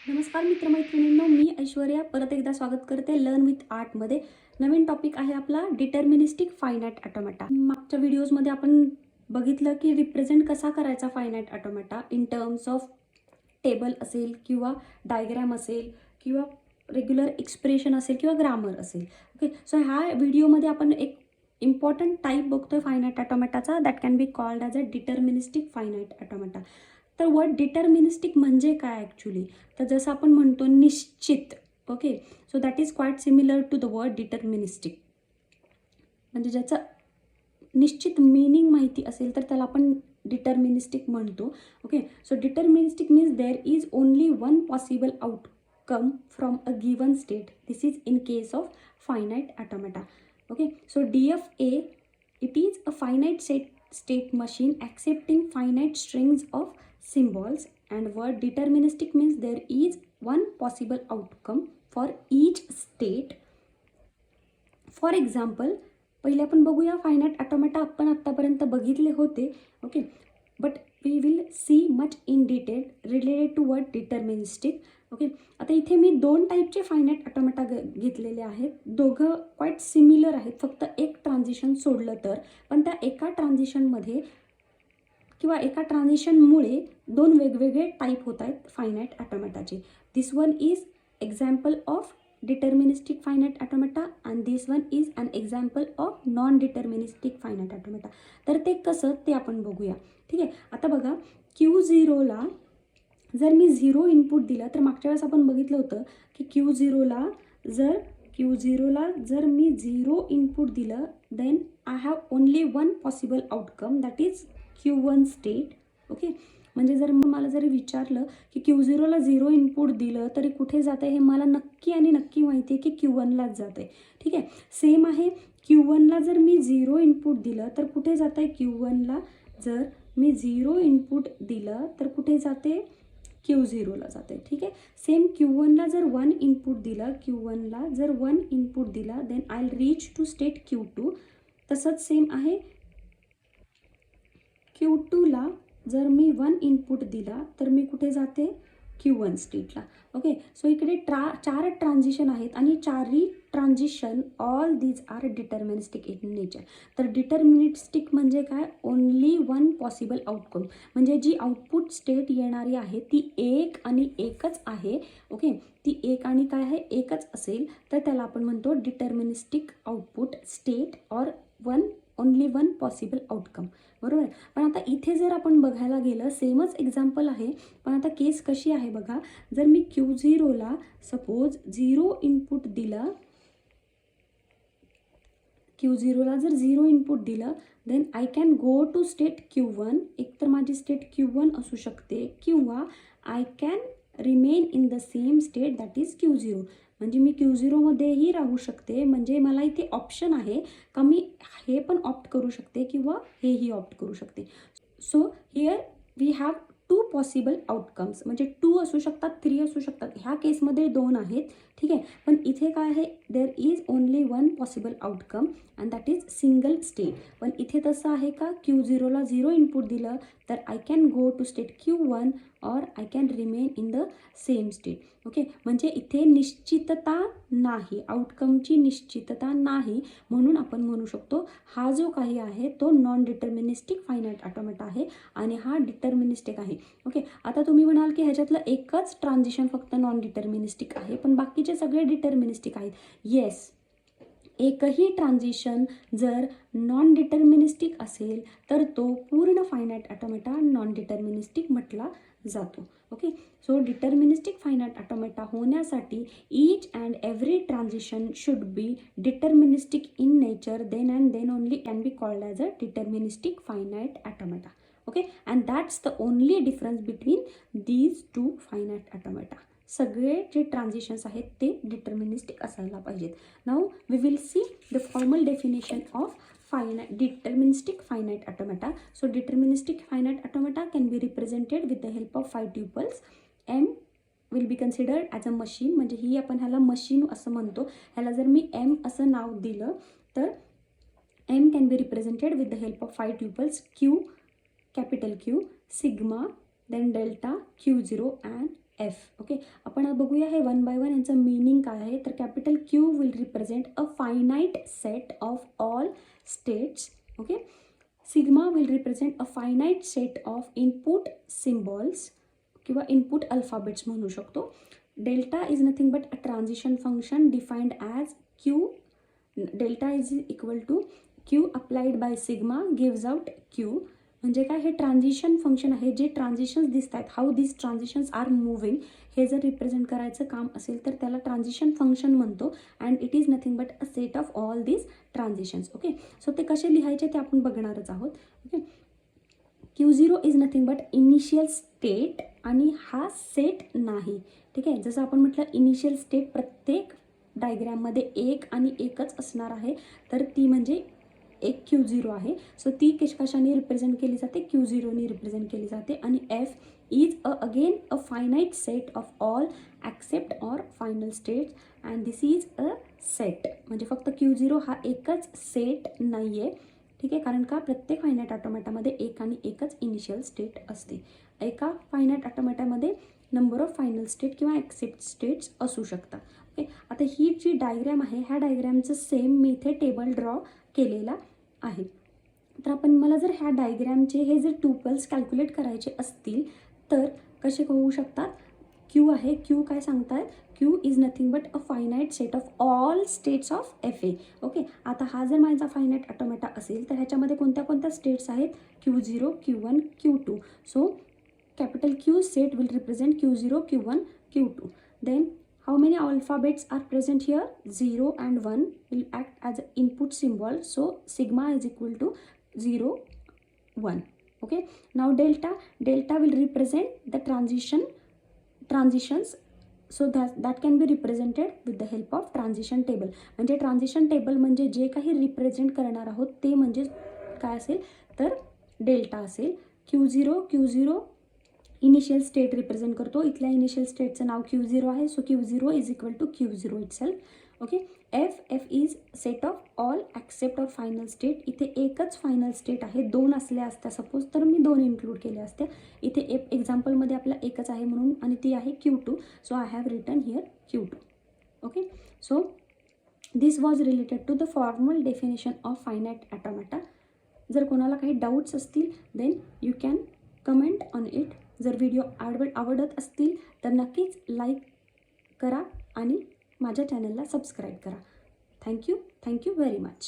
नमस्कार मित्रमैत्रिणींनो, मी ऐश्वर्या परत एकदा स्वागत करते लर्न विथ आर्टमध्ये. नवीन टॉपिक आहे आपला डिटर्मिनिस्टिक फायनाईट ऑटोमॅटा. मागच्या व्हिडिओजमध्ये आपण बघितलं की रिप्रेझेंट कसा करायचा finite automata in terms of table असेल किंवा डायग्रॅम असेल किंवा रेग्युलर एक्सप्रेशन असेल किंवा ग्रामर असेल. ओके, सो ह्या व्हिडिओमध्ये आपण एक इम्पॉर्टंट टाईप बघतोय फायनाईट ऑटोमॅटाचा, that can be called as a deterministic finite automata. तर वर्ड डिटर्मिनिस्टिक म्हणजे काय ॲक्च्युली? तर जसं आपण म्हणतो निश्चित. Okay, so that is quite similar to the word deterministic. म्हणजे ज्याचं निश्चित मीनिंग माहिती असेल तर त्याला आपण डिटर्मिनिस्टिक म्हणतो. Okay, so deterministic means there is only one possible outcome from a given state. This is in case of finite automata. Okay, so DFA, it is a finite state machine accepting finite strings of symbols, and word deterministic means there is one possible outcome for each state. For example, पहिले आपण बघूया finite automata आपण आत्तापर्यंत बघितले होते. Okay, but we will see much in detail related to word deterministic. Okay, आता इथे मी दोन टाईपचे फायनाईट ऑटोमॅटा घेतलेले आहेत. दोघं क्वाईट सिमिलर आहेत, फक्त एक ट्रान्झिशन सोडलं तर. पण त्या एका ट्रान्झिशनमध्ये किंवा एका ट्रान्झिशनमुळे दोन वेगवेगळे टाईप होत आहेत फायनाईट ऑटोमॅटाचे. This one is example of deterministic finite automata and this one is an example of non deterministic finite automata. तर ते कसं ते आपण बघूया. ठीक आहे, आता बघा, Q0ला जर मी 0 इनपुट दिलं तर मागच्या वेळेस आपण बघितलं होतं की Q0ला जर मी 0 इनपुट दिलं then I have only one possible outcome, that is Q1 state. Okay, म्हणजे जर मला जरी विचारलं की Q0ला 0 इनपुट दिलं तरी कुठे जातं हे मला नक्की आणि नक्की माहिती आहे की Q1लाच जातं आहे. ठीक आहे, सेम आहे Q1ला जर मी 0 इनपुट दिलं तर कुठे जातं आहे? Q1ला जर मी 0 इनपुट दिलं तर कुठे जाते? Q0ला जाते. ठीक आहे, सेम Q1ला जर 1 इनपुट दिलं, Q1ला जर 1 इनपुट दिला then I will reach to state Q2. तसंच सेम आहे Q2ला जर मी 1 इनपुट दिला तर मी कुठे जाते? Q1 स्टेटला. ओके, सो इकडे चार ट्रान्झिशन आहेत आणि चारही transition all these are deterministic in nature. तर डिटर्मिनिस्टिक म्हणजे काय? ओनली वन पॉसिबल आउटकम, म्हणजे जी आउटपुट स्टेट येणारी आहे ती एक आणि एकच आहे. ओके, ती एक आणि काय आहे? एकच असेल तर त्याला आपण म्हणतो deterministic output state or only one possible outcome. बरोबर. पण आता इथे जर आपण बघायला गेलं सेमच एक्झाम्पल आहे, पण आता केस कशी आहे बघा. जर मी Q0ला सपोज 0 इनपुट दिलं, Q0ला जर 0 इनपुट दिलं then I can go to state Q1. एकतर माझी स्टेट Q1 असू शकते किंवा I can remain in the same state that is Q0. म्हणजे मी Q0मध्येही राहू शकते. म्हणजे मला इथे ऑप्शन आहे का मी हे पण ऑप्ट करू शकते किंवा हेही ऑप्ट करू शकते. So here we have two possible outcomes, म्हणजे 2 असू शकतात, 3 असू शकतात. ह्या केसमध्ये 2 आहेत. ठीक आहे, पण इथे काय आहे? There is only one possible outcome and that is single state. पण इथे तसं आहे का? Q0ला 0 इनपुट दिलं तर I can go to state Q1 or I can remain in the same state. Okay, म्हणजे इथे निश्चितता नाही, आउटकमची निश्चितता नाही. म्हणून आपण म्हणू शकतो हा जो काही आहे तो नॉन डिटर्मिनिस्टिक फायनाईट ऑटोमॅटा आहे आणि हा डिटर्मिनिस्टिक आहे. ओके, आता तुम्ही म्हणाल की ह्याच्यातलं एकच ट्रान्झिशन फक्त नॉन डिटर्मिनिस्टिक आहे पण बाकीचे सगळे डिटर्मिनिस्टिक आहेत. येस, एकही ट्रान्झिशन जर नॉन डिटर्मिनिस्टिक असेल तर तो पूर्ण फायनाईट ऑटोमॅटा नॉन डिटर्मिनिस्टिक म्हटला जातो. Okay, so deterministic finite automata होण्यासाठी each and every transition should be deterministic in nature, then and then only can be called as a deterministic finite automata. Okay, and that's the only difference between these two finite automata. सगळे जे transitions आहेत ते deterministic असायला पाहिजेत. Now we will see the formal definition of deterministic finite automata. So deterministic finite automata can be represented with the help of 5 tuples. M will be considered as a machine, म्हणजे ही आपण ह्याला machine असं म्हणतो. ह्याला जर मी M असं नाव दिलं तर M can be represented with the help of 5 tuples Q, capital Q, sigma, then delta, Q0 and F. Okay, आपण बघूया हे वन बाय वन यांचं मिनिंग काय आहे. तर capital Q will represent a finite set of all states. Okay, sigma will represent a finite set of input symbols किंवा input alphabets म्हणू शकतो. Delta is nothing but a transition function defined as Q. Delta is equal to Q applied by sigma gives out Q. म्हणजे काय, हे transition function आहे. जे transitions दिसत आहेत, how this transitions are moving, हे जर रिप्रेझेंट करायचं काम असेल तर त्याला ट्रान्झिशन फंक्शन म्हणतो. And it is nothing but a set of all this transitions. Okay, so ते कसे लिहायचे ते आपण बघणारच आहोत. Okay, Q0 is nothing but initial state आणि हा सेट नाही. ठीक आहे, जसं आपण म्हटलं इनिशियल स्टेट प्रत्येक डायग्रॅममध्ये एक आणि एकच असणार आहे, तर ती म्हणजे एक Q0 आहे. सो ती कशाने रिप्रेझेंट केली जाते, Q0ने रिप्रेझेंट केली जाते. आणि F is again a finite set of all accept or final states and this is a set. म्हणजे फक्त Q0 हा एकच सेट नाही आहे. ठीक आहे, कारण का प्रत्येक फायनाईट ऑटोमॅटामध्ये एक आणि एकच इनिशियल स्टेट असते. एका फायनाईट ऑटोमॅटामध्ये नंबर ऑफ फायनल स्टेट किंवा ॲक्सेप्ट स्टेट्स असू शकतात. ओके, आता ही जी डायग्रॅम आहे, ह्या डायग्रॅमचं सेम मी इथे टेबल ड्रॉ केलेला आहे. तर मला जर ह्या डायग्रॅमचे हे जर ट्युपल्स कॅल्क्युलेट करायचे असतील तर कसे होऊ शकतात. क्यू आहे, क्यू काय सांगतात, Q is nothing but a finite set of all states of F A. Okay, आता हा जर माझा फायनाईट ऑटोमॅटा असेल तर ह्याच्यामध्ये कोणत्या कोणत्या स्टेट्स आहेत, Q0, Q1, Q2. So capital Q set will represent Q0, Q1, Q2. Then how many alphabets are present here, 0 and 1 will act as an input symbol, so sigma is equal to 0 1. Okay, now delta will represent the transitions, so that can be represented with the help of transition table. म्हणजे transition table म्हणजे जे काही represent करणार आहोत ते म्हणजे काय असेल तर डेल्टा असेल. Q0 इनिशियल स्टेट रिप्रेझेंट करतो. इथल्या इनिशियल स्टेटचं नाव Q0 आहे. So Q0 is equal to Q0 itself. Okay, F is set of all accept or final state. इथे एकच फायनल स्टेट आहे, दोन असल्या असत्या सपोज तर मी दोन इन्क्लूड केल्या असत्या. इथे एक्झाम्पलमध्ये आपला एकच आहे म्हणून, आणि ती आहे Q2. So I have written here Q2. Okay, so this was related to the formal definition of finite automata. जर कोणाला काही डाऊट्स असतील then you can comment on it. जर व्हिडिओ आवडत असतील तर नक्कीच लाईक करा आणि माझ्या चॅनलला सबस्क्राईब करा. Thank you very much.